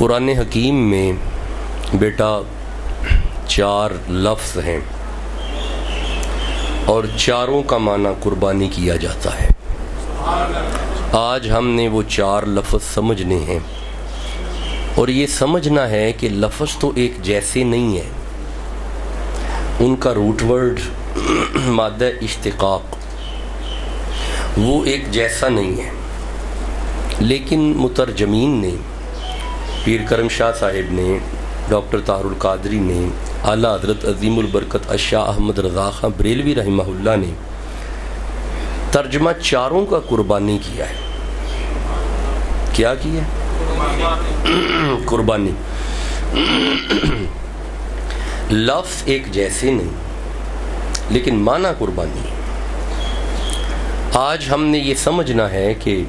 قرآن حکیم میں بیٹا 4 لفظ ہیں اور چاروں کا معنی قربانی کیا جاتا ہے۔ آج ہم نے وہ 4 لفظ سمجھنے ہیں اور یہ سمجھنا ہے کہ لفظ تو ایک جیسے نہیں ہیں، ان کا روٹ ورڈ مادہ اشتقاق وہ ایک جیسا نہیں ہے، لیکن مترجمین نے، پیر کرم شاہ صاحب نے، ڈاکٹر طاہر القادری نے، اعلیٰ حضرت عظیم البرکت الشاہ احمد رضا خان بریلوی رحمہ اللہ نے ترجمہ چاروں کا قربانی کیا ہے۔ کیا کیا ہے؟ قربانی۔ لفظ ایک جیسے نہیں لیکن معنی قربانی ہے۔ آج ہم نے یہ سمجھنا ہے کہ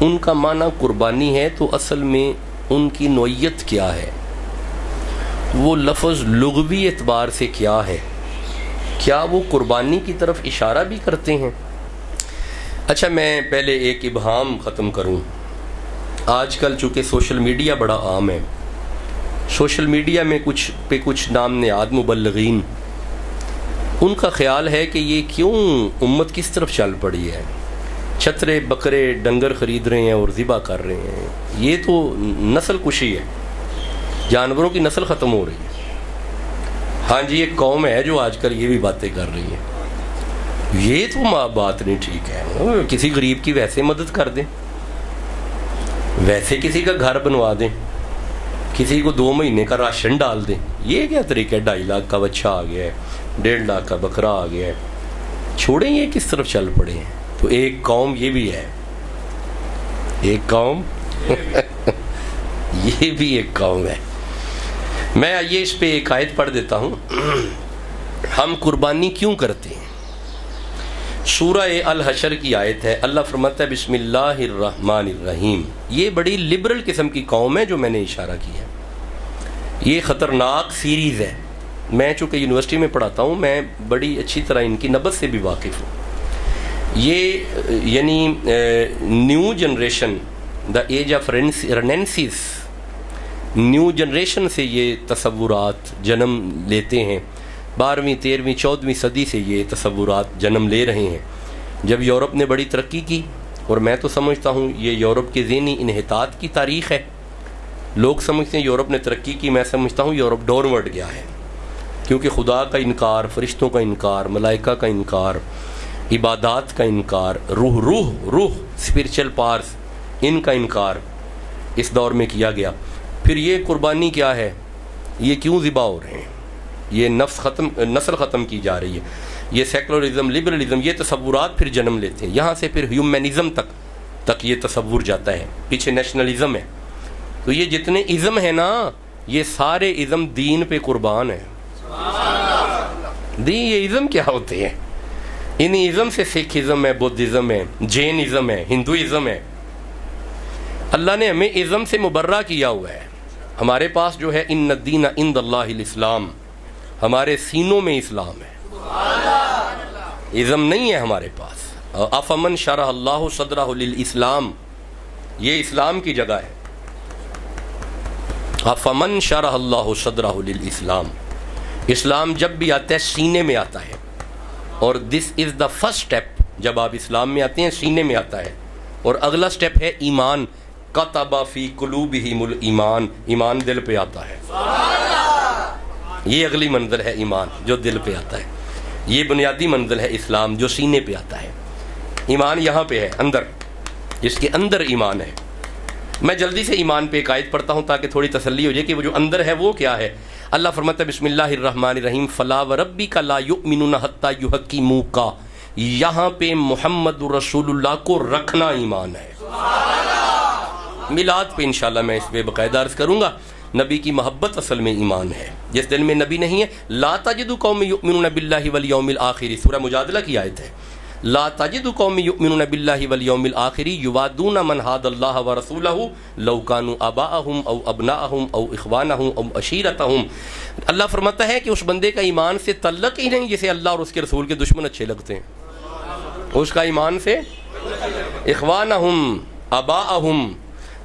ان کا معنی قربانی ہے تو اصل میں ان کی نوعیت کیا ہے، وہ لفظ لغوی اعتبار سے کیا ہے، کیا وہ قربانی کی طرف اشارہ بھی کرتے ہیں۔ اچھا، میں پہلے ایک ابہام ختم کروں۔ آج کل چونکہ سوشل میڈیا بڑا عام ہے، سوشل میڈیا میں کچھ نام نہاد مبلغین، ان کا خیال ہے کہ یہ کیوں امت کس طرف چل پڑی ہے، چھترے بکرے ڈنگر خرید رہے ہیں اور ذبح کر رہے ہیں، یہ تو نسل کشی ہے، جانوروں کی نسل ختم ہو رہی ہے۔ ہاں جی، ایک قوم ہے جو آج کل یہ بھی باتیں کر رہی ہے، یہ تو بات نہیں ٹھیک ہے۔ کسی غریب کی ویسے مدد کر دیں، ویسے کسی کا گھر بنوا دیں، کسی کو 2 مہینے کا راشن ڈال دیں، یہ کیا طریقہ ہے؟ 2.5 لاکھ کا بچہ آ گیا ہے، 1.5 لاکھ کا بکرا آ گیا ہے، چھوڑیں یہ کس طرف چل پڑے ہیں۔ تو ایک قوم یہ بھی ہے، ایک قوم یہ بھی ایک قوم ہے۔ میں آئیے اس پہ ایک آیت پڑھ دیتا ہوں۔ ہم قربانی کیوں کرتے ہیں؟ سورہ الحشر کی آیت ہے۔ اللہ فرماتا ہے بسم اللہ الرحمن الرحیم۔ یہ بڑی لبرل قسم کی قوم ہے جو میں نے اشارہ کیا ہے، یہ خطرناک سیریز ہے۔ میں چونکہ یونیورسٹی میں پڑھاتا ہوں، میں بڑی اچھی طرح ان کی نبض سے بھی واقف ہوں۔ یہ یعنی new generation, the age of renaissance, new generation سے یہ تصورات جنم لیتے ہیں۔ 12ویں 13ویں 14ویں صدی سے یہ تصورات جنم لے رہے ہیں۔ جب یورپ نے بڑی ترقی کی، اور میں تو سمجھتا ہوں یہ یورپ کے ذہنی انحطاط کی تاریخ ہے۔ لوگ سمجھتے ہیں یورپ نے ترقی کی، میں سمجھتا ہوں یورپ ڈاؤن ورڈ گیا ہے، کیونکہ خدا کا انکار، فرشتوں کا انکار، ملائکہ کا انکار، عبادات کا انکار، روح اسپرچل پارس، ان کا انکار اس دور میں کیا گیا۔ پھر یہ قربانی کیا ہے، یہ کیوں ذبح ہو رہے ہیں، یہ نسل ختم کی جا رہی ہے، یہ سیکولرزم، لبرلزم، یہ تصورات پھر جنم لیتے ہیں۔ یہاں سے پھر ہیومنزم تک یہ تصور جاتا ہے، پیچھے نیشنلزم ہے۔ تو یہ جتنے ازم ہیں نا، یہ سارے ازم دین پہ قربان ہیں۔ یہ ازم کیا ہوتے ہیں؟ ان ازم سے سکھ ازم ہے، بدھ ازم ہے، جین ازم ہے، ہندو ازم ہے۔ اللہ نے ہمیں ازم سے مبرہ کیا ہوا ہے۔ ہمارے پاس جو ہے ان الدین عند اللہ الاسلام، ہمارے سینوں میں اسلام ہے، ازم نہیں ہے ہمارے پاس۔ افمن شرح اللہ صدرہ للاسلام، یہ اسلام کی جگہ ہے۔ افمن شرح اللہ صدرہ للاسلام، اسلام جب بھی آتا ہے سینے میں آتا ہے، اور دس از دا فرسٹ اسٹیپ۔ جب آپ اسلام میں آتے ہیں سینے میں آتا ہے، اور اگلا اسٹیپ ہے ایمان۔ کتب فی قلوبہم الایمان، ایمان دل پہ آتا ہے۔ یہ اگلی منزل ہے ایمان، جو دل پہ آتا ہے۔ یہ بنیادی منزل ہے اسلام، جو سینے پہ آتا ہے۔ ایمان یہاں پہ ہے، اندر، جس کے اندر ایمان ہے۔ میں جلدی سے ایمان پہ ایک آیت پڑھتا ہوں تاکہ تھوڑی تسلی ہو جائے کہ وہ جو اندر ہے وہ کیا ہے۔ اللہ فرماتا ہے بسم اللہ الرحمن الرحیم فلا وربک لا یؤمنون حتی یحکموک، یہاں پہ محمد رسول اللہ کو رکھنا ایمان ہے۔ میلاد پہ انشاءاللہ میں اس پہ باقاعدہ عرض کروں گا۔ نبی کی محبت اصل میں ایمان ہے۔ جس دل میں نبی نہیں ہے، لا تجد قوم یؤمنون باللہ والیوم الآخر، سورہ مجادلہ کی آیت ہے۔ لا تجد قوم یؤمنون باللہ والیوم الآخر یوادون من حاد اللہ ورسولہ لو کانوا آباءہم او ابناءہم او اخوانہم او عشیرتہم۔ اللہ فرماتا ہے کہ اس بندے کا ایمان سے تعلق ہی نہیں جسے اللہ اور اس کے رسول کے دشمن اچھے لگتے ہیں۔ اس کا ایمان سے اخوانہم، آباءہم،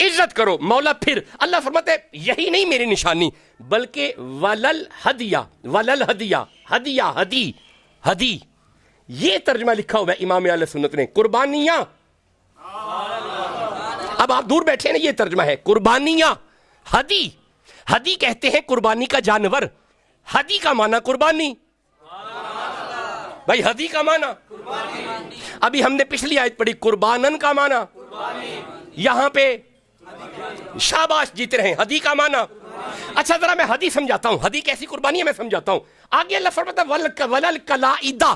عزت کرو مولا. پھر اللہ فرماتا ہے یہی نہیں میری نشانی بلکہ ولل ہدیہ، ولل ہدیہ، ہدیہ ہدی ہدی، یہ ترجمہ لکھا ہوا ہے امام اہل سنت نے، قربانیاں. اب آپ دور بیٹھے نا، یہ ترجمہ ہے قربانیاں. ہدی، ہدی کہتے ہیں قربانی کا جانور، ہدی کا معنی قربانی. بھائی ہدی کا معنی، ابھی ہم نے پچھلی آیت پڑھی قربانن کا معنی، یہاں پہ شاباش جیتے رہیں ہدی کا معنی. اچھا ذرا میں ہدی سمجھاتا ہوں، ہدی کیسی قربانی ہے میں سمجھاتا ہوں. آگے اللہ فرماتا ہے ولل کلائدہ،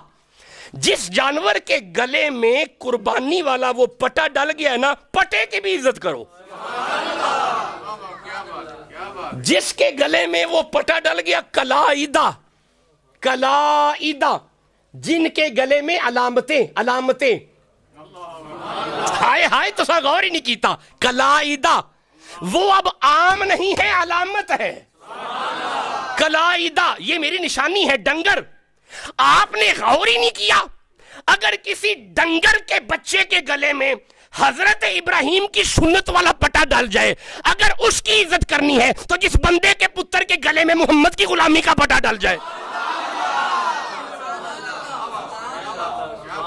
جس جانور کے گلے میں قربانی والا وہ پٹا ڈل گیا ہے نا، پٹے کی بھی عزت کرو. جس کے گلے میں وہ پٹا ڈل گیا، کلائدہ، کلائدہ، جن کے گلے میں علامتیں، علامتیں، ہائے ہائے تو سا غور ہی نہیں کیتا. کلائدہ وہ اب عام نہیں ہے، علامت ہے. کلائدہ یہ میری نشانی ہے. ڈنگر، آپ نے غور ہی نہیں کیا، اگر کسی ڈنگر کے بچے کے گلے میں حضرت ابراہیم کی سنت والا پٹا ڈال جائے، اگر اس کی عزت کرنی ہے تو جس بندے کے پتر کے گلے میں محمد کی غلامی کا پٹا ڈال جائے.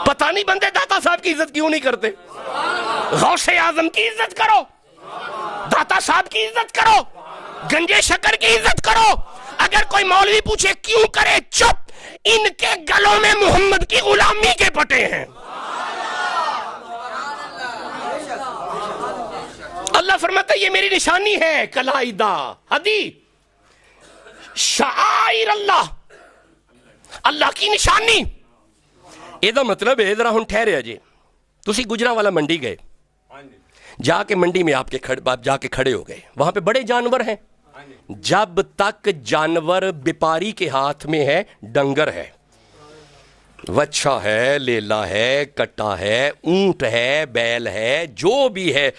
پتہ نہیں بندے داتا صاحب کی عزت کیوں نہیں کرتے. غوث اعظم کی عزت کرو، داتا صاحب کی عزت کرو، گنجے شکر کی عزت کرو. اگر کوئی مولوی پوچھے کیوں کرے، چپ، ان کے گلوں میں محمد کی غلامی کے پٹے ہیں. اللہ فرماتا ہے یہ میری نشانی ہے. کلائدہ، ہدی، شعائر اللہ، اللہ کی نشانی. یہ مطلب ہے ذرا ہن ٹھہرے جی، تسی گجرا والا منڈی گئے، جا کے منڈی میں آپ جا کے کھڑے ہو گئے، وہاں پہ بڑے جانور ہیں. جب تک جانور بیپاری کے ہاتھ میں ہے، ڈنگر ہے، وچھا ہے، لیلا ہے، کٹا ہے، اونٹ ہے، بیل ہے، جو بھی ہے،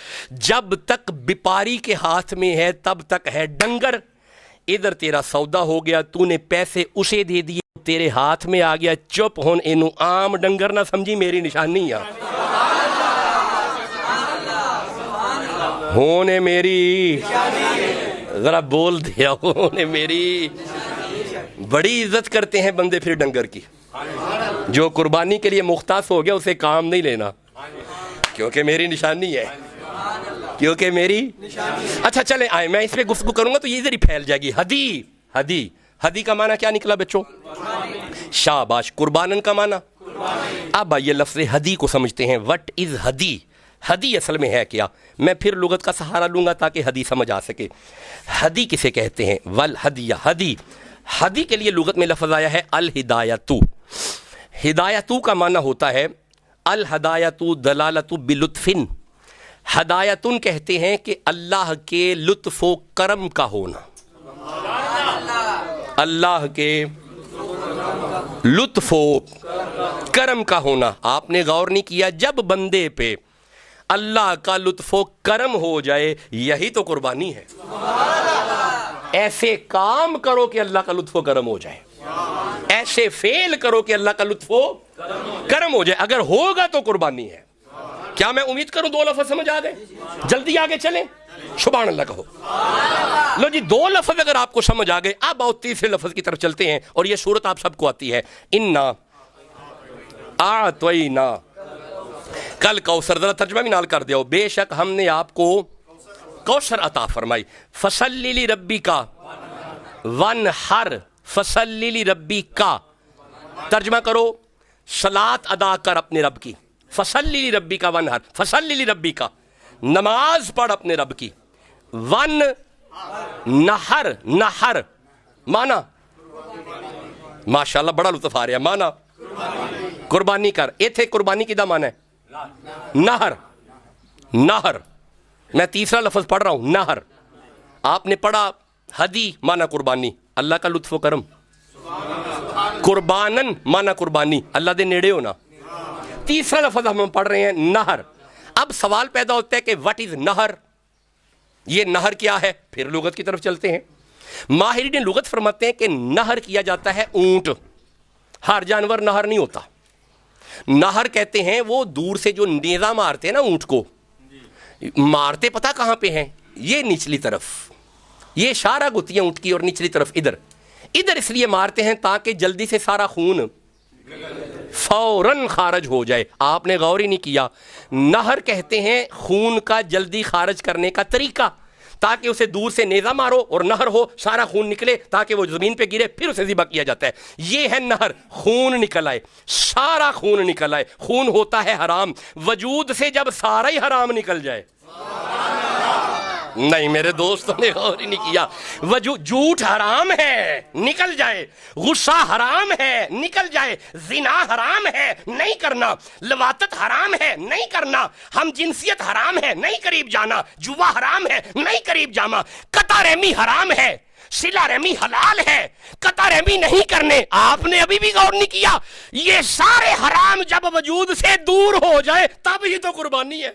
جب تک بیپاری کے ہاتھ میں ہے تب تک ہے ڈنگر. ادھر تیرا سودا ہو گیا، تو نے پیسے اسے دے دیے، تیرے ہاتھ میں آ گیا، چپ ہون، اینو عام ڈنگر نہ سمجھی، میری نشانی ہے. ہونے میری، ذرا بول دیا، ہونے میری. بڑی عزت کرتے ہیں بندے پھر ڈنگر کی. جو قربانی کے لیے مختص ہو گیا اسے کام نہیں لینا، کیونکہ میری نشانی ہے، کیونکہ میری. اچھا چلیں آئیں، میں اس پہ گفتگو کروں گا تو یہ ادھر ہی پھیل جائے گی. ہدی، ہدی، ہدی کا معنی کیا نکلا بچوں؟ شاباش. قربانن کا معنی؟ اب آئیے لفظ ہدی کو سمجھتے ہیں. What is ہدی؟ ہدی اصل میں ہے کیا؟ میں پھر لغت کا سہارا لوں گا تاکہ ہدی سمجھ آ سکے. ہدی کسے کہتے ہیں؟ والہدیہ، ہدی. ہدی کے لیے لغت میں لفظ آیا ہے الہدایتو. ہدایتو کا معنی ہوتا ہے الہدایتو دلالت بلطفن. ہدایتن کہتے ہیں کہ اللہ کے لطف و کرم کا ہونا، اللہ کے لطف و کرم کا ہونا. آپ نے غور نہیں کیا، جب بندے پہ اللہ کا لطف و کرم ہو جائے یہی تو قربانی ہے. ایسے کام کرو کہ اللہ کا لطف و کرم ہو جائے، ایسے فعل کرو کہ اللہ کا لطف و کرم ہو جائے. اگر ہوگا تو قربانی ہے. کیا میں امید کروں دو لفظ سمجھ آ گئے؟ جلدی آگے چلیں، سبحان اللہ کہو. لو جی، دو لفظ اگر آپ کو سمجھ آ گئے، اب آؤ تیسرے لفظ کی طرف چلتے ہیں. اور یہ صورت آپ سب کو آتی ہے، انا اعطینا کل کوثر. ذرا ترجمہ بھی نال کر دیو. بے شک ہم نے آپ کو کوثر عطا فرمائی. فصلی لربک وانحر، فصلی لربک، ترجمہ کرو صلاۃ ادا کر اپنے رب کی. فصلی لربک وانحر، فصلی لربک، نماز پڑھ اپنے رب کی. ون نہر، نہر مانا، ماشاءاللہ بڑا لطف آ رہا ہے، مانا قربانی کر. ایتھے قربانی کی دا مانا ہے نہر، نہر. میں تیسرا لفظ پڑھ رہا ہوں، نہر. آپ نے پڑھا ہدی مانا قربانی، اللہ کا لطف و کرم. قربانن مانا قربانی، اللہ دے نیڑے ہونا. تیسرا لفظ ہم پڑھ رہے ہیں نہر. اب سوال پیدا ہوتا ہے کہ وٹ از نہر؟ یہ نہر کیا ہے؟ پھر لغت کی طرف چلتے ہیں. ماہرین لغت فرماتے ہیں کہ نہر کیا جاتا ہے اونٹ. ہر جانور نہر نہیں ہوتا. نہر کہتے ہیں وہ دور سے جو نیزہ مارتے ہیں نا اونٹ کو، مارتے پتہ کہاں پہ ہیں؟ یہ نچلی طرف، یہ اشارہ گتھیاں اونٹ کی اور نچلی طرف ادھر اس لیے مارتے ہیں تاکہ جلدی سے سارا خون فوراً خارج ہو جائے۔ آپ نے غور ہی نہیں کیا، نہر کہتے ہیں خون کا جلدی خارج کرنے کا طریقہ، تاکہ اسے دور سے نیزہ مارو اور نہر ہو، سارا خون نکلے تاکہ وہ زمین پہ گرے، پھر اسے ذبح کیا جاتا ہے۔ یہ ہے نہر، خون نکل آئے، سارا خون نکل آئے۔ خون ہوتا ہے حرام، وجود سے جب سارا ہی حرام نکل جائے، نہیں میرے دوستوں نے غور ہی نہیں کیا، جھوٹ حرام ہے نکل جائے، غصہ حرام ہے نکل جائے، زنا حرام ہے نہیں کرنا، لواطت حرام ہے نہیں کرنا، ہم جنسیت حرام ہے نہیں قریب جانا، جوا حرام ہے نہیں قریب جانا، قطع رحمی حرام ہے، صلہ رحمی حلال ہے، قطع رحمی نہیں کرنے۔ آپ نے ابھی بھی غور نہیں کیا، یہ سارے حرام جب وجود سے دور ہو جائے تب ہی تو قربانی ہے،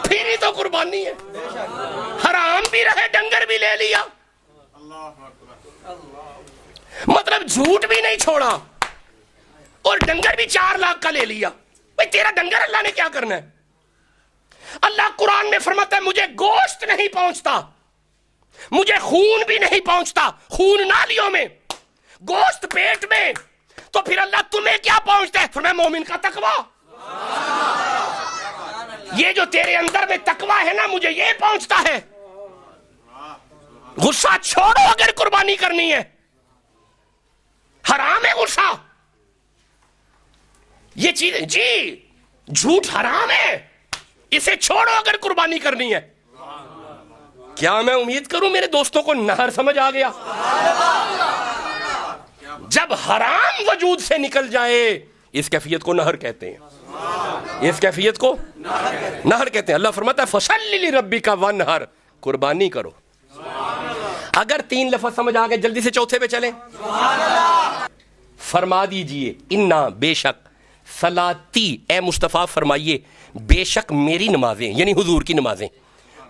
پھر ہی تو قربانی ہے۔ حرام بھی رہے، ڈنگر بھی لے لیا، مطلب جھوٹ بھی نہیں چھوڑا اور ڈنگر بھی 4 لاکھ کا لے لیا۔ بھئی تیرا ڈنگر اللہ نے کیا کرنا ہے؟ اللہ قرآن میں فرماتا ہے مجھے گوشت نہیں پہنچتا، مجھے خون بھی نہیں پہنچتا، خون نالیوں میں، گوشت پیٹ میں، تو پھر اللہ تمہیں کیا پہنچتا ہے؟ فرمایا مومن کا تقوی، یہ جو تیرے اندر میں تقوی ہے نا مجھے یہ پہنچتا ہے۔ غصہ چھوڑو اگر قربانی کرنی ہے، حرام ہے غصہ، یہ چیز جی جھوٹ حرام ہے، اسے چھوڑو اگر قربانی کرنی ہے۔ کیا میں امید کروں میرے دوستوں کو نہر سمجھ آ گیا؟ جب حرام وجود سے نکل جائے اس کیفیت کو نہر کہتے ہیں، اس کیفیت کو نہر کہتے ہیں۔ اللہ فرماتا ہے فَصَلِّ لِرَبِّكَ وَانْحَرْ، قربانی کرو۔ اگر 3 لفظ سمجھ آ گئے جلدی سے چوتھے پہ چلیں۔ فرما دیجئے اِنَّا، بے شک، صلاتی، اے مصطفیٰ فرمائیے بے شک میری نمازیں، یعنی حضور کی نمازیں،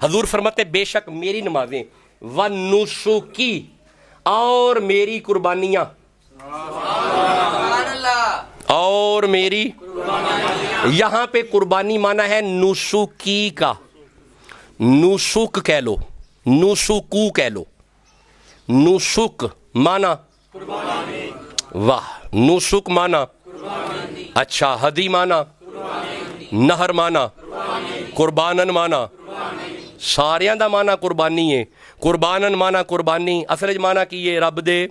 حضور فرماتے ہیں بے شک میری نمازیں، وَنُسُكِي، اور میری قربانیاں، اور میری، یہاں پہ قربانی مانا ہے نسکی کا، نسک کہہ لو، نسکو کہہ لو، نسک مانا، واہ، نسک مانا، اچھا، ہدی مانا، نہر مانا، قربانن مانا، ساریاں دا مانا قربانی ہے، قربانن مانا قربانی، اصل مانا کی یہ رب دے،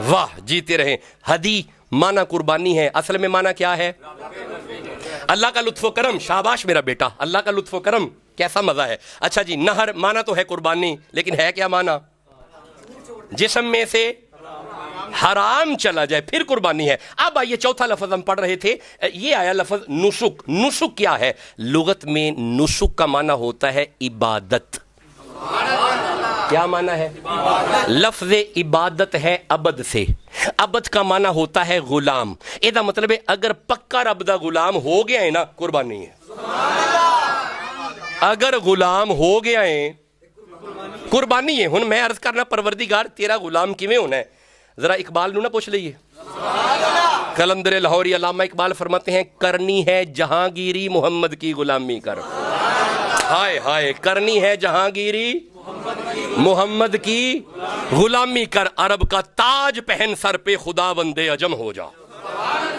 واہ جیتے رہیں۔ ہدی مانا قربانی ہے، اصل میں مانا کیا ہے؟ اللہ کا لطف و کرم، شاباش میرا بیٹا، اللہ کا لطف و کرم، کیسا مزہ ہے۔ اچھا جی، نہر مانا تو ہے قربانی، لیکن ہے کیا مانا؟ جسم میں سے حرام چلا جائے پھر قربانی ہے۔ اب آئیے چوتھا لفظ ہم پڑھ رہے تھے، یہ آیا لفظ نسک۔ نسک کیا ہے؟ لغت میں نسک کا معنی ہوتا ہے عبادت۔ کیا معنی ہے؟ لفظ عبادت ہے عبد سے، عبد کا معنی ہوتا ہے غلام۔ ایدہ مطلب ہے اگر پکا رب دا غلام ہو گیا ہے نا قربانی ہے، اگر غلام ہو گیا ہے قربانی ہے۔ ہن میں عرض کرنا پروردگار تیرا غلام کیویں ہونا ہے؟ ذرا اقبال نو نہ پوچھ لئیے، قلندر لاہوری علامہ اقبال فرماتے ہیں کرنی ہے جہانگیری محمد کی غلامی کر، ہائے ہائے، کرنی ہے جہانگیری محمد کی غلامی کر، عرب کا تاج پہن سر پہ خدا بندے عجم ہو جا۔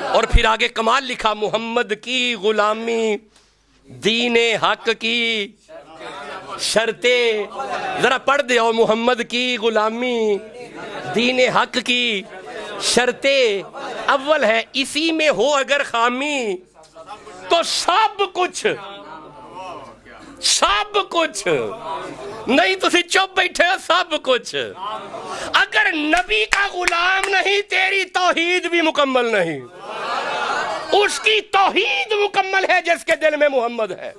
اور پھر آگے کمال لکھا محمد کی غلامی دین حق کی شرطے، ذرا پڑھ دے او محمد کی غلامی دین حق کی شرطے، اول ہے اسی میں ہو اگر خامی تو سب کچھ نہیں، تو چپ بیٹھے ہو، سب کچھ۔ اگر نبی کا غلام نہیں تیری توحید بھی مکمل نہیں، اس کی توحید مکمل ہے جس کے دل میں محمد ہے۔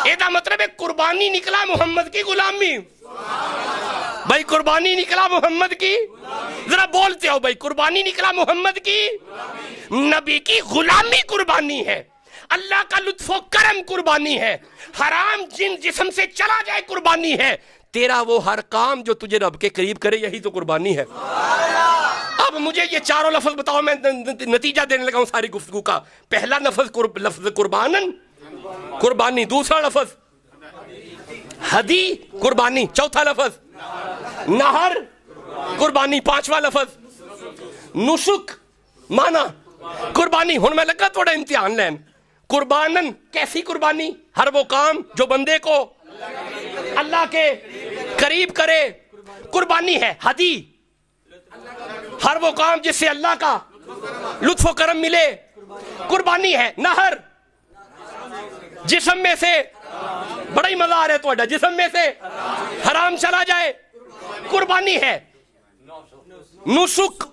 یہ مطلب ہے قربانی نکلا محمد کی غلامی، بھائی قربانی نکلا محمد کی، ذرا بولتے ہو بھائی، قربانی نکلا محمد کی، نبی کی غلامی قربانی ہے، اللہ کا لطف و کرم قربانی ہے، حرام جسم سے چلا جائے قربانی ہے، تیرا وہ ہر کام جو تجھے رب کے قریب کرے یہی تو قربانی ہے۔ اب مجھے یہ چاروں لفظ بتاؤ، میں نتیجہ دینے لگا ہوں ساری گفتگو کا. پہلا لفظ قربانن، قربانی. دوسرا لفظ ہدی، قربانی. چوتھا لفظ نہر، قربانی. پانچواں لفظ نسک، مانا قربانی. ہن میں لگا تھوڑا امتحان لین. قربانن کیسی قربانی؟ ہر وہ کام جو بندے کو اللہ کے قریب کرے، قربانی ہے. ہدی ہر وہ کام جس سے اللہ کا لطف و کرم ملے، قربانی ہے. نہر جسم میں سے، بڑا ہی مزہ آ رہا ہے تھوڑا، جسم میں سے حرام چلا جائے، قربانی ہے. نسک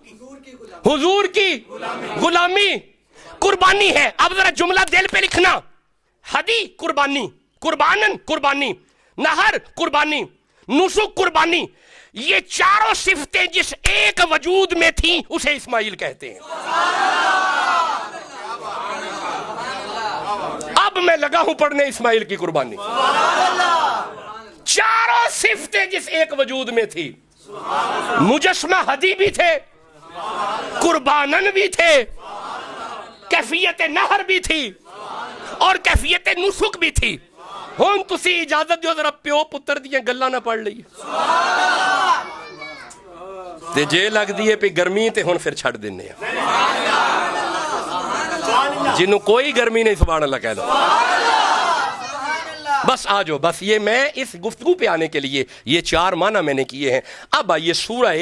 حضور کی غلامی، قربانی ہے. اب ذرا جملہ دل پہ لکھنا. ہدی قربانی، قربانن قربانی، نہر قربانی، نسک قربانی. یہ چاروں صفتیں جس ایک وجود میں تھیں اسے اسماعیل کہتے ہیں. اب میں لگا ہوں پڑھنے اسماعیل کی قربانی. چاروں صفتیں جس ایک وجود میں تھی. مجسمہ ہدی بھی تھے، قربانن بھی تھے، کیفیت نہر بھی تھی، اور کیفیت نسک بھی تھی. ہن تسی اجازت دیو ذرا پیو پتر دیاں گلاں نہ پڑھ لئیے تے جے لگ دیئے پہ گرمی تے ہن پھر چھڑ دینے ہیں. جنہوں کوئی گرمی نہیں سبحان اللہ کہہ دو. بس آ جاؤ. بس یہ میں اس گفتگو پہ آنے کے لیے یہ چار معنی میں نے کیے ہیں. اب آئیے سورہ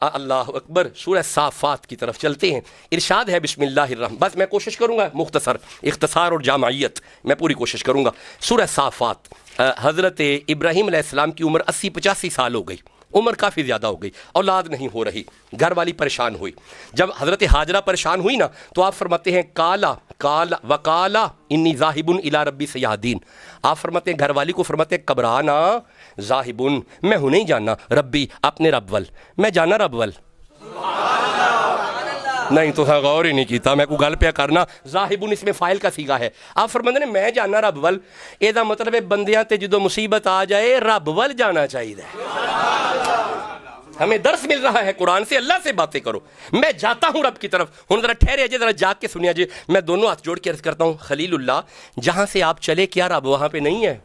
اللہ اکبر سورہ صافات کی طرف چلتے ہیں. ارشاد ہے بسم اللہ الرحمن. بس میں کوشش کروں گا مختصر، اختصار اور جامعیت میں پوری کوشش کروں گا. سورہ صافات. حضرت ابراہیم علیہ السلام کی عمر 80-85 سال ہو گئی. عمر کافی زیادہ ہو گئی، اولاد نہیں ہو رہی، گھر والی پریشان ہوئی. جب حضرت ہاجرہ پریشان ہوئی نا تو آپ فرماتے ہیں کالا وکالا انی ذاہب الی ربی سیہدین. آپ فرماتے ہیں گھر والی کو، فرماتے ہیں گھبرانا ذاہب، میں ہوں نہیں جانا ربی اپنے رب ول، میں جانا رب ول. نہیں تو غور ہی نہیں کیتا، میں کو گل پہ کرنا. ذاہبن اس میں فائل کا صیغہ ہے. آپ فرماتے ہیں میں جانا رب ول. اے دا مطلب ہے بندیاں تے جدو مصیبت آ جائے رب ول جانا چاہیے. ہمیں درس مل رہا ہے قرآن سے. اللہ سے باتیں کرو. میں جاتا ہوں رب کی طرف. ہن ذرا ٹھہرے جے، ذرا جاگ کے سنیا جے. میں دونوں ہاتھ جوڑ کے عرض کرتا ہوں خلیل اللہ جہاں سے آپ چلے کیا رب وہاں پہ نہیں ہے؟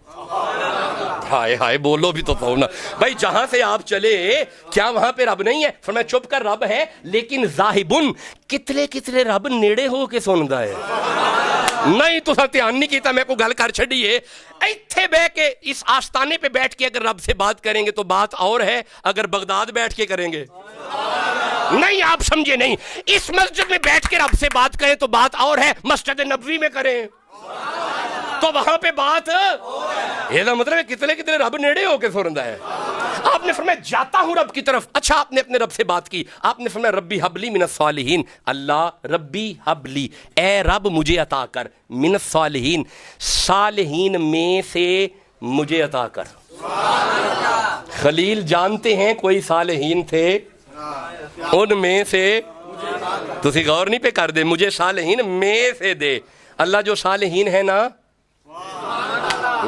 ہائے ہائے بولو بھی تو پاؤ نا بھائی. جہاں سے آپ چلے کیا وہاں پہ رب نہیں ہے؟ فرمایا چپ کر، رب ہے لیکن ذاہبن کتنے رب نیڑے ہو کے سندا ہے. نہیں تو دھیان نہیں کیتا، میں کو گل کر چھڑیے. ایتھے بہ کے اس آستانے پہ بیٹھ کے اگر رب سے بات کریں گے تو بات اور ہے، اگر بغداد بیٹھ کے کریں گے نہیں. آپ سمجھے نہیں. اس مسجد میں بیٹھ کے رب سے بات کریں تو بات اور ہے، مسجد نبوی میں کریں تو وہاں پہ بات یہ مطلب ہے کتنے رب نیڑے ہو کے سندا ہے. آپ نے فرمایا جاتا ہوں رب کی طرف. اچھا آپ نے اپنے رب سے بات کی. آپ نے فرمایا ربی حبلی من الصالحین. اللہ ربی حبلی، اے رب مجھے عطا کر، من الصالحین صالحین میں سے مجھے عطا کر. خلیل جانتے ہیں کوئی صالحین تھے، ان میں سے تسی غور نہیں پہ کر دے، مجھے صالحین میں سے دے. اللہ جو صالحین ہے نا،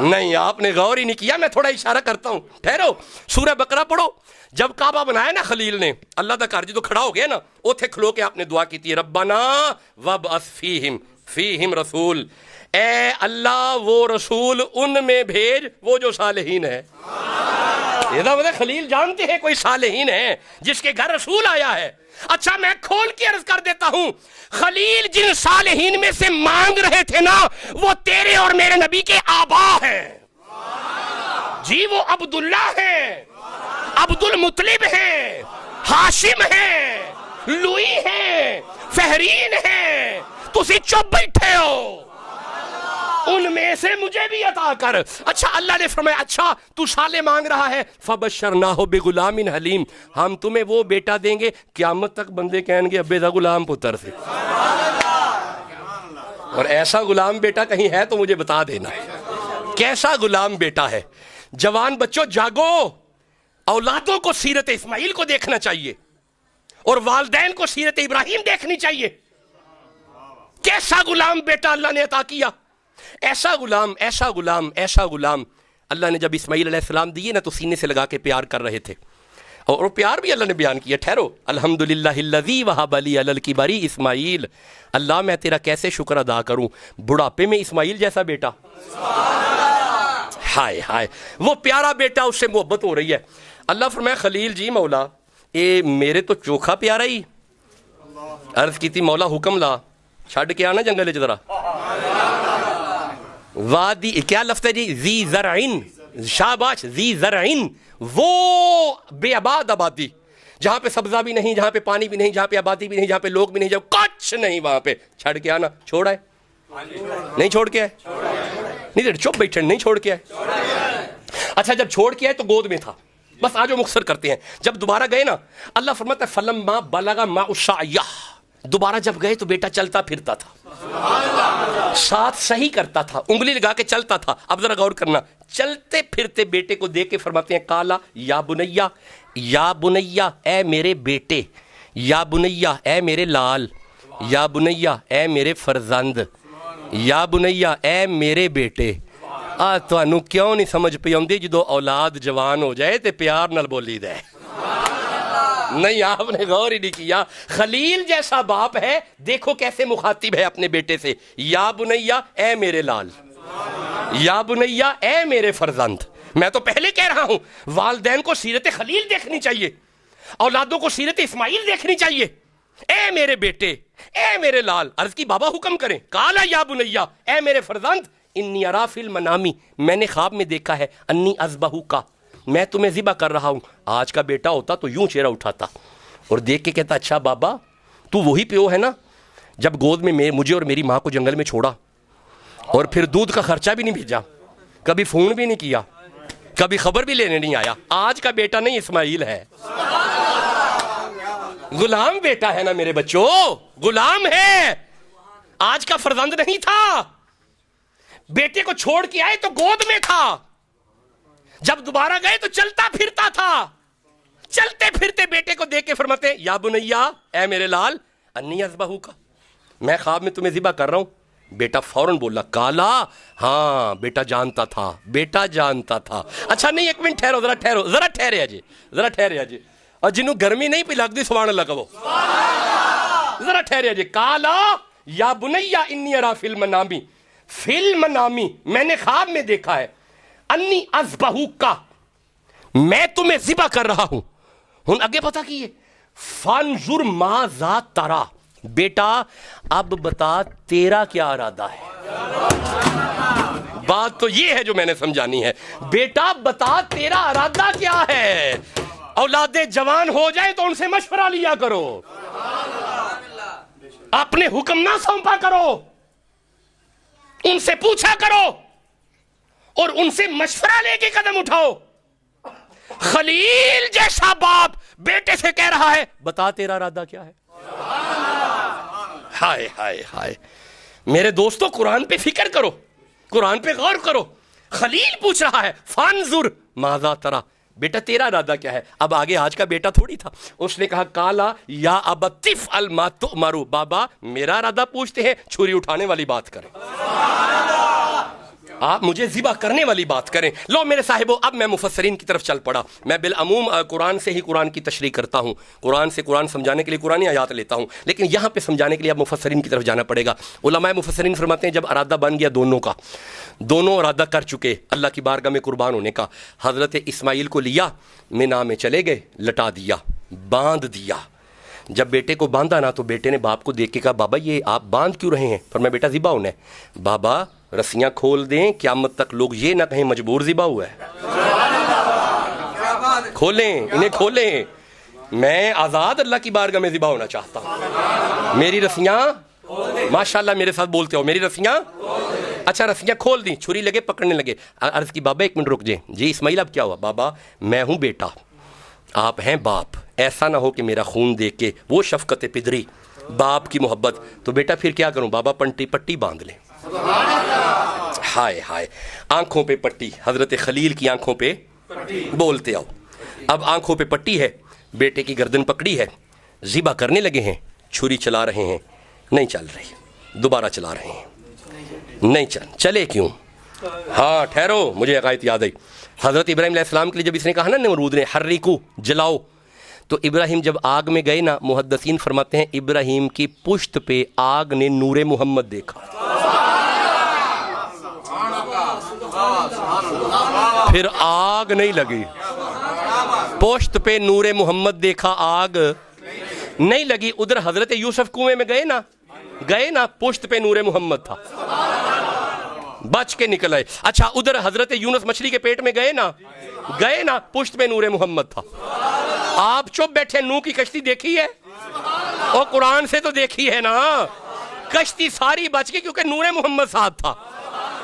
نہیں آپ نے غور ہی نہیں کیا. میں تھوڑا اشارہ کرتا ہوں، ٹھہرو. سورہ بقرہ پڑھو. جب کعبہ بنایا نا خلیل نے، اللہ دا گھر جدو کھڑا ہو گیا نا، اوتھے کھلو کے آپ نے دعا کی تھی ربنا وابعث فیہم رسول. اے اللہ وہ رسول ان میں بھیج وہ جو صالحین ہے. یہ مطلب خلیل جانتے ہیں کوئی صالحین ہے جس کے گھر رسول آیا ہے. اچھا میں کھول کے عرض کر دیتا ہوں، خلیل جن صالحین میں سے مانگ رہے تھے نا وہ تیرے اور میرے نبی کے آبا ہیں جی. وہ عبداللہ ہیں، عبد المطلب ہیں، ہاشم ہیں، لوئی ہیں، فہرین ہیں. تسی چپ بیٹھے ہو، ان میں سے مجھے بھی عطا کر. اچھا اللہ نے فرمایا اچھا تو صالح مانگ رہا ہے، فبشرناہ بغلام حلیم، ہم تمہیں وہ بیٹا دیں گے قیامت تک بندے کہیں گے ابے دا غلام پتر سے. اور ایسا غلام بیٹا کہیں ہے تو مجھے بتا دینا کیسا غلام بیٹا ہے. جوان بچوں جاگو، اولادوں کو سیرت اسماعیل کو دیکھنا چاہیے اور والدین کو سیرت ابراہیم دیکھنی چاہیے. کیسا غلام بیٹا اللہ نے عطا کیا. ایسا غلام اللہ نے جب اسماعیل علیہ السلام دیے نا تو سینے سے لگا کے پیار کر رہے تھے. اور پیار بھی اللہ نے بیان کیا. ٹھہرو. الحمدللہ الذی وہب لی علی الکبر اسماعیل. اللہ میں تیرا کیسے شکر ادا کروں, بڑھاپے میں اسماعیل جیسا بیٹا. ہائے ہائے, وہ پیارا بیٹا, اس سے محبت ہو رہی ہے. اللہ فرمایا خلیل جی مولا اے میرے تو چوکھا پیارا ہی. عرض کی تھی مولا حکم لا, چھڑ کے آنا جنگل ذرا. وادی کیا لفظ ہے جی, ذی زرعن, شاباش, ذی زرعن, وہ بے آباد آبادی جہاں پہ سبزہ بھی نہیں, جہاں پہ پانی بھی نہیں, جہاں پہ آبادی بھی نہیں, جہاں پہ لوگ بھی نہیں, جہاں کچھ نہیں, وہاں پہ چھڑ کے آنا. چھوڑا ہے نہیں, چھوڑ کے آئے نہیں, چپ بیٹھے, نہیں چھوڑ کے آئے. اچھا جب چھوڑ کے آئے تو گود میں تھا. بس آج وہ مختصر کرتے ہیں. جب دوبارہ گئے نا, اللہ فرماتا ہے فلما بلغ معہ السعی, دوبارہ جب گئے تو بیٹا چلتا پھرتا تھا, ساتھ صحیح کرتا تھا, انگلی لگا کے چلتا تھا. اب ذرا غور کرنا, چلتے پھرتے بیٹے کو دیکھ کے فرماتے ہیں کالا یا بنیا, یا بنیا اے میرے بیٹے, یا بنیا اے میرے لال, یا بنیا اے میرے فرزند, یا بنیا اے میرے بیٹے. تانوں کیوں نہیں سمجھ پی آندی جدو اولاد جوان ہو جائے تے پیار نال بولی دے. نہیں, آپ نے غور ہی نہیں کیا. خلیل جیسا باپ ہے, دیکھو کیسے مخاطب ہے اپنے بیٹے سے, یا بنیا اے میرے لال, یا بنیا اے میرے فرزند. میں تو پہلے کہہ رہا ہوں والدین کو سیرت خلیل دیکھنی چاہیے, اولادوں کو سیرت اسماعیل دیکھنی چاہیے. اے میرے بیٹے, اے میرے لال. عرض کی بابا حکم کریں. کالا یا بنیا اے میرے فرزند, انی ارا فی المنامی, میں نے خواب میں دیکھا ہے, انی اذبحک, میں تمہیں ذبح کر رہا ہوں. آج کا بیٹا ہوتا تو یوں چہرہ اٹھاتا اور دیکھ کے کہتا اچھا بابا تو وہی پیو ہے نا جب گود میں مجھے اور میری ماں کو جنگل میں چھوڑا, اور پھر دودھ کا خرچہ بھی نہیں بھیجا, کبھی فون بھی نہیں کیا, کبھی خبر بھی لینے نہیں آیا. آج کا بیٹا نہیں اسماعیل ہے, غلام بیٹا ہے نا میرے بچوں, غلام ہے. آج کا فرزند نہیں تھا. بیٹے کو چھوڑ کے آئے تو گود میں تھا, جب دوبارہ گئے تو چلتا پھرتا تھا. چلتے پھرتے بیٹے کو دیکھ کے فرماتے یا بنیا اے میرے لال, انی اذبحک, میں خواب میں تمہیں ذبح کر رہا ہوں. بیٹا فوراً بولا کالا, ہاں بیٹا جانتا تھا, بیٹا جانتا تھا. اچھا نہیں, ایک منٹ ٹھہرو, ذرا ٹھہرے جی, ذرا ٹھہرے جی. اور جنہوں گرمی نہیں پی لگتی سبحان اللہ کہو, ذرا ٹھہرے جی. کالا یا بنیا انی ارا فی المنامی, فی المنامی میں نے خواب میں دیکھا ہے, انی اذبحک, میں تمہیں ذبح کر رہا ہوں. ہن اگے پتہ کیے, فانظر ماذا ترا, بیٹا اب بتا تیرا کیا ارادہ ہے. بات تو یہ ہے جو میں نے سمجھانی ہے. بیٹا بتا تیرا ارادہ کیا ہے. اولادیں جوان ہو جائیں تو ان سے مشورہ لیا کرو, اپنے حکم نہ سونپا کرو, ان سے پوچھا کرو اور ان سے مشورہ لے کے قدم اٹھاؤ. خلیل جیسا باپ بیٹے سے کہہ رہا ہے بتا تیرا ارادہ کیا ہے. ہائے ہائے ہائے میرے دوستو, قرآن پہ فکر کرو, قرآن پہ غور کرو. خلیل پوچھ رہا ہے فانظر ماذا ترا, بیٹا تیرا ارادہ کیا ہے. اب آگے آج کا بیٹا تھوڑی تھا, اس نے کہا کالا یا ابت افعل ما تؤمر, بابا میرا ارادہ پوچھتے ہیں, چھری اٹھانے والی بات کریں, آپ مجھے ذبح کرنے والی بات کریں. لو میرے صاحبو, اب میں مفسرین کی طرف چل پڑا. میں بالعموم قرآن سے ہی قرآن کی تشریح کرتا ہوں, قرآن سے قرآن سمجھانے کے لیے قرآن آیات لیتا ہوں, لیکن یہاں پہ سمجھانے کے لیے اب مفسرین کی طرف جانا پڑے گا. علماء مفسرین فرماتے ہیں جب ارادہ بن گیا دونوں کا, دونوں ارادہ کر چکے اللہ کی بارگاہ میں قربان ہونے کا, حضرت اسماعیل کو لیا, مینا میں چلے گئے, لٹا دیا, باندھ دیا. جب بیٹے کو باندھا نا تو بیٹے نے باپ کو دیکھ کے کہا بابا یہ آپ باندھ کیوں رہے ہیں. پر میں بیٹا ذبح ہونا ہے. بابا رسیاں کھول دیں, قیامت تک لوگ یہ نہ کہیں مجبور ذبح ہوا ہے. کھولیں, انہیں کھولیں, میں آزاد اللہ کی بارگاہ میں ذبح ہونا چاہتا ہوں. میری رسیاں, ماشاءاللہ میرے ساتھ بولتے ہو, میری رسیاں. اچھا رسیاں کھول دیں, چھری لگے, پکڑنے لگے. عرض کی بابا ایک منٹ رک جائیں. جی اسماعیل اب کیا ہوا. بابا میں ہوں بیٹا, آپ ہیں باپ, ایسا نہ ہو کہ میرا خون دیکھ کے وہ شفقت پدری, باپ کی محبت, تو بیٹا پھر کیا کروں. بابا پٹی باندھ لیں. ہائے ہائے, آنکھوں پہ پٹی, حضرت خلیل کی آنکھوں پہ بولتے آؤ. اب آنکھوں پہ پٹی ہے, بیٹے کی گردن پکڑی ہے, ذبح کرنے لگے ہیں, چھری چلا رہے ہیں, نہیں چل رہی, دوبارہ چلا رہے ہیں, نہیں چلے کیوں. ہاں ٹھہرو, مجھے عقائد یاد آئی. حضرت ابراہیم علیہ السلام کے لیے جب اس نے کہا نا نمرود نے حرکو, جلاؤ, تو ابراہیم جب آگ میں گئے نا، محدثین فرماتے ہیں ابراہیم کی پشت پہ آگ نے نور محمد دیکھا، پھر آگ نہیں لگی، پشت پہ نور محمد دیکھا، آگ نہیں لگی۔ ادھر حضرت یوسف کنویں میں گئے نا، پشت پہ نور محمد تھا، بچ کے نکل آئے۔ اچھا ادھر حضرت یونس مچھلی کے پیٹ میں گئے نا، پشت پہ نور محمد تھا۔ آپ چپ بیٹھے، نوح کی کشتی دیکھی ہے اور قرآن سے تو دیکھی ہے نا، کشتی ساری بچ گئی کیونکہ نور محمد ساتھ تھا۔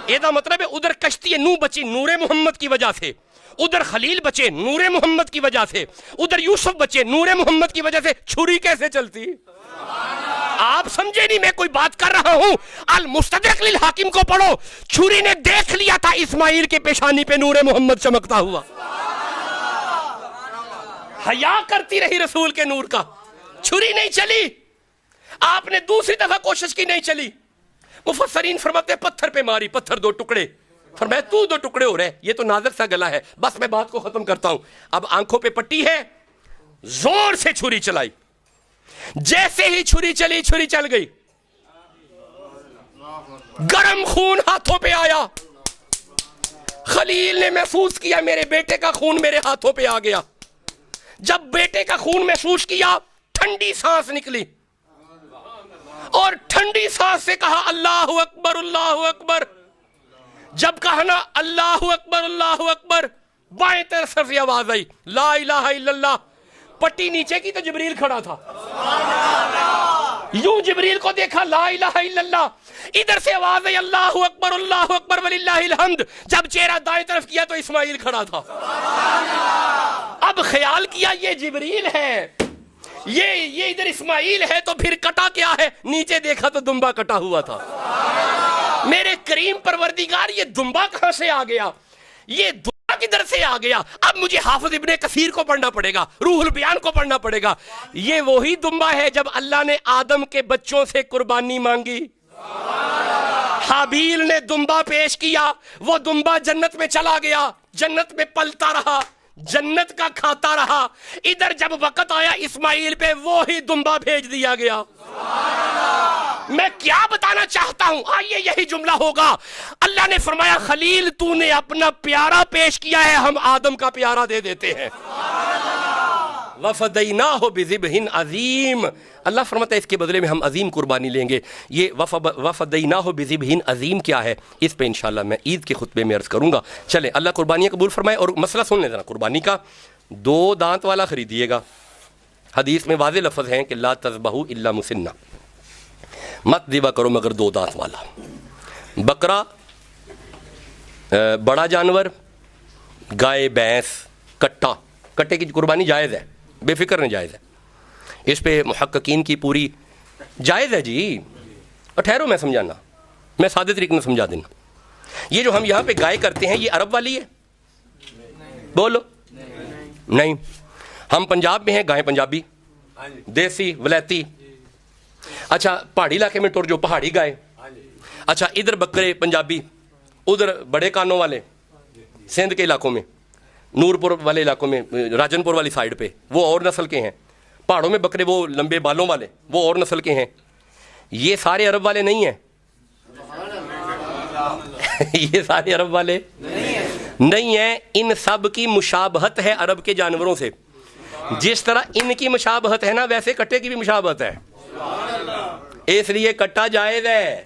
یہ مطلب ہے ادھر کشتی نوح بچی نور محمد کی وجہ سے، ادھر خلیل بچے نور محمد کی وجہ سے، ادھر یوسف بچے نور محمد کی وجہ سے۔ چھری کیسے چلتی؟ آپ سمجھے نہیں میں کوئی بات کر رہا ہوں؟ المستدرک للحاکم کو پڑھو، چھری نے دیکھ لیا تھا اسماعیل کے پیشانی پہ نور محمد چمکتا ہوا، حیا کرتی رہی رسول کے نور کا، چھری نہیں چلی۔ آپ نے دوسری دفعہ کوشش کی، نہیں چلی۔ مفسرین فرماتے ہیں پتھر پہ ماری، پتھر دو ٹکڑے، فرمایا تو دو ٹکڑے ہو رہے، یہ تو نازک سا گلا ہے، بس میں بات کو ختم کرتا ہوں۔ اب آنکھوں پہ پٹی ہے، زور سے چھری چلائی، جیسے ہی چھری چلی، چھری چل گئی، گرم خون ہاتھوں پہ آیا۔ خلیل نے محسوس کیا میرے بیٹے کا خون میرے ہاتھوں پہ آ گیا۔ جب بیٹے کا خون محسوس کیا، ٹھنڈی سانس نکلی اور ٹھنڈی سانس سے کہا اللہ اکبر اللہ اکبر۔ جب کہا نا اللہ اکبر اللہ اکبر، بائیں طرف سے آواز آئی لا الہ الا اللہ۔ پٹی نیچے کی تو جبریل کھڑا تھا، یوں جبریل کو دیکھا لا الہ الا اللہ، ادھر سے آواز آئی اللہ اکبر وللہ الحمد۔ جب چہرہ دائیں طرف کیا تو اسماعیل کھڑا تھا۔ اب خیال کیا یہ جبریل ہے، یہ ادھر اسماعیل ہے، تو پھر کٹا کیا ہے؟ نیچے دیکھا تو دمبا کٹا ہوا تھا۔ میرے کریم پروردگار، یہ دمبا کہاں سے آ گیا؟ یہ دمبا کدھر سے آ گیا؟ اب مجھے حافظ ابن کثیر کو پڑھنا پڑے گا، روح البیان کو پڑھنا پڑے گا۔ یہ وہی دمبا ہے جب اللہ نے آدم کے بچوں سے قربانی مانگی، حابیل نے دمبا پیش کیا، وہ دمبا جنت میں چلا گیا، جنت میں پلتا رہا، جنت کا کھاتا رہا۔ ادھر جب وقت آیا اسماعیل پہ، وہی دمبا بھیج دیا گیا۔ میں کیا بتانا چاہتا ہوں؟ آئیے یہی جملہ ہوگا۔ اللہ نے فرمایا خلیل تو نے اپنا پیارا پیش کیا ہے، ہم آدم کا پیارا دے دیتے ہیں۔ وَفَدَيْنَاهُ بِذِبْحٍ عَظِيمٍ، اللہ فرماتا ہے اس کے بدلے میں ہم عظیم قربانی لیں گے۔ یہ وَفَدَيْنَاهُ بِذِبْحٍ عَظِيم کیا ہے، اس پہ انشاءاللہ میں عید کے خطبے میں عرض کروں گا۔ چلیں اللہ قربانیاں قبول فرمائے۔ اور مسئلہ سن لیں ذرا قربانی کا، 2 دانت والا خریدیے گا۔ حدیث میں واضح لفظ ہیں کہ لا تذبحوا الا مسنہ، مت ذبح کرو مگر 2 دانت والا۔ بکرا، بڑا جانور، گائے، بھینس، کٹے کی قربانی جائز ہے، بے فکر نہیں جائز ہے، اس پہ محققین کی پوری جائز ہے جی۔ اور ٹھہرو میں سمجھانا، میں سادے طریقے میں سمجھا دینا۔ یہ جو ہم یہاں پہ گائے کرتے ہیں یہ عرب والی ہے؟ بولو نہیں۔ ہم پنجاب میں ہیں، گائے پنجابی، دیسی، ولایتی۔ اچھا پہاڑی علاقے میں ٹور جو پہاڑی گائے، اچھا ادھر بکرے پنجابی، ادھر بڑے کانوں والے سندھ کے علاقوں میں، نورپور والے علاقوں میں، راجن پور والی سائڈ پہ وہ اور نسل کے ہیں۔ پہاڑوں میں بکرے وہ لمبے بالوں والے وہ اور نسل کے ہیں۔ یہ سارے عرب والے نہیں ہیں یہ سارے عرب والے نہیں ہیں۔ ان سب کی مشابہت ہے عرب کے جانوروں سے، جس طرح ان کی مشابہت ہے نا ویسے کٹے کی بھی مشابہت ہے، اس لیے کٹا جائز ہے۔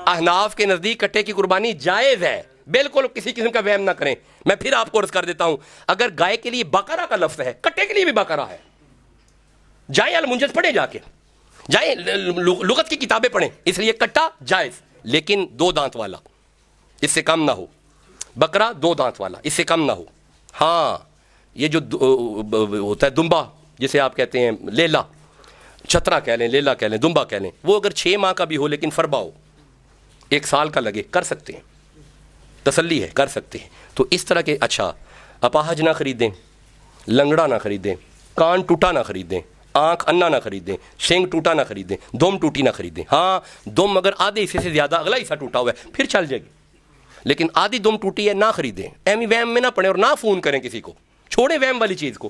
احناف کے نزدیک کٹے کی قربانی جائز ہے، بالکل کسی قسم کا وہم نہ کریں۔ میں پھر آپ کو عرض کر دیتا ہوں، اگر گائے کے لیے بقرہ کا لفظ ہے، کٹے کے لیے بھی بقرہ ہے۔ جائیں المنجد پڑھیں، جا کے جائیں لغت کی کتابیں پڑھیں، اس لیے کٹا جائز، لیکن 2 دانت والا، اس سے کم نہ ہو۔ بکرا 2 دانت والا، اس سے کم نہ ہو۔ ہاں یہ جو ہوتا ہے دمبا جسے آپ کہتے ہیں، لیلا، چھترا کہہ لیں، لیلا کہہ لیں، دمبا کہہ لیں، وہ اگر 6 ماہ کا بھی ہو لیکن فربا ہو، 1 سال کا لگے، کر سکتے ہیں، تسلی ہے، کر سکتے ہیں۔ تو اس طرح کے اچھا اپاہج نہ خریدیں، لنگڑا نہ خریدیں، کان ٹوٹا نہ خریدیں، آنکھ انا نہ خریدیں، سینگ ٹوٹا نہ خریدیں، دم ٹوٹی نہ خریدیں۔ ہاں دم اگر آدھے حصے سے زیادہ اگلا حصہ ٹوٹا ہوا ہے پھر چل جائے گی، لیکن آدھی دم ٹوٹی ہے نہ خریدیں۔ ایمی وہم میں نہ پڑیں اور نہ فون کریں کسی کو، چھوڑیں وہم والی چیز کو۔